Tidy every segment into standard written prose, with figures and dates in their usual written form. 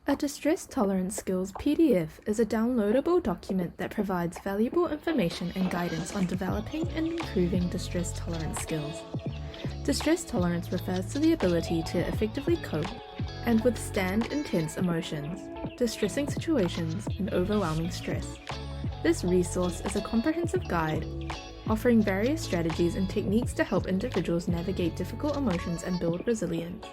A Distress Tolerance Skills PDF is a downloadable document that provides valuable information and guidance on developing and improving distress tolerance skills. Distress tolerance refers to the ability to effectively cope and withstand intense emotions, distressing situations, and overwhelming stress. This resource is a comprehensive guide offering various strategies and techniques to help individuals navigate difficult emotions and build resilience.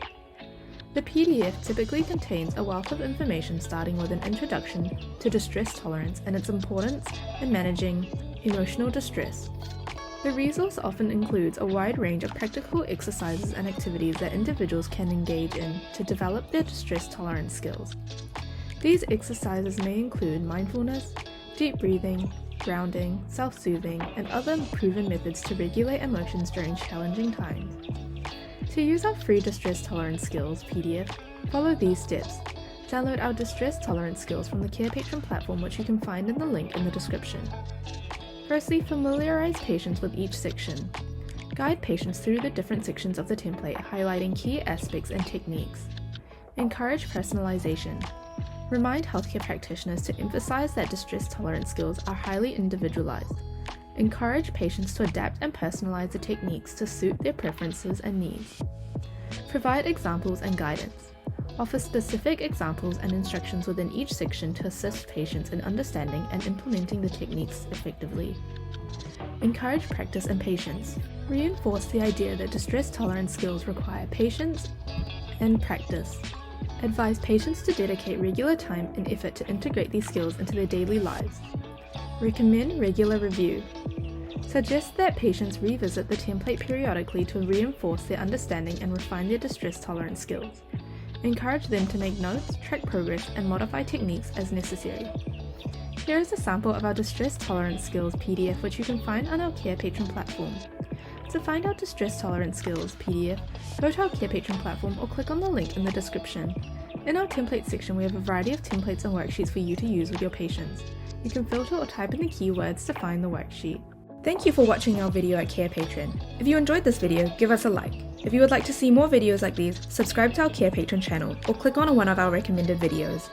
The PDF typically contains a wealth of information starting with an introduction to distress tolerance and its importance in managing emotional distress. The resource often includes a wide range of practical exercises and activities that individuals can engage in to develop their distress tolerance skills. These exercises may include mindfulness, deep breathing, grounding, self-soothing, and other proven methods to regulate emotions during challenging times. To use our free Distress Tolerance Skills PDF, follow these steps. Download our Distress Tolerance Skills from the Carepatron platform, which you can find in the link in the description. Firstly, familiarize patients with each section. Guide patients through the different sections of the template, highlighting key aspects and techniques. Encourage personalization. Remind healthcare practitioners to emphasize that distress tolerance skills are highly individualized. Encourage patients to adapt and personalize the techniques to suit their preferences and needs. Provide examples and guidance. Offer specific examples and instructions within each section to assist patients in understanding and implementing the techniques effectively. Encourage practice and patience. Reinforce the idea that distress tolerance skills require patience and practice. Advise patients to dedicate regular time and effort to integrate these skills into their daily lives. Recommend regular review. Suggest that patients revisit the template periodically to reinforce their understanding and refine their distress tolerance skills. Encourage them to make notes, track progress, and modify techniques as necessary. Here is a sample of our Distress Tolerance Skills PDF, which you can find on our Carepatron platform. To find our Distress Tolerance Skills PDF, go to our Carepatron platform or click on the link in the description. In our template section, we have a variety of templates and worksheets for you to use with your patients. You can filter or type in the keywords to find the worksheet. Thank you for watching our video at Carepatron. If you enjoyed this video, give us a like. If you would like to see more videos like these, subscribe to our Carepatron channel or click on one of our recommended videos.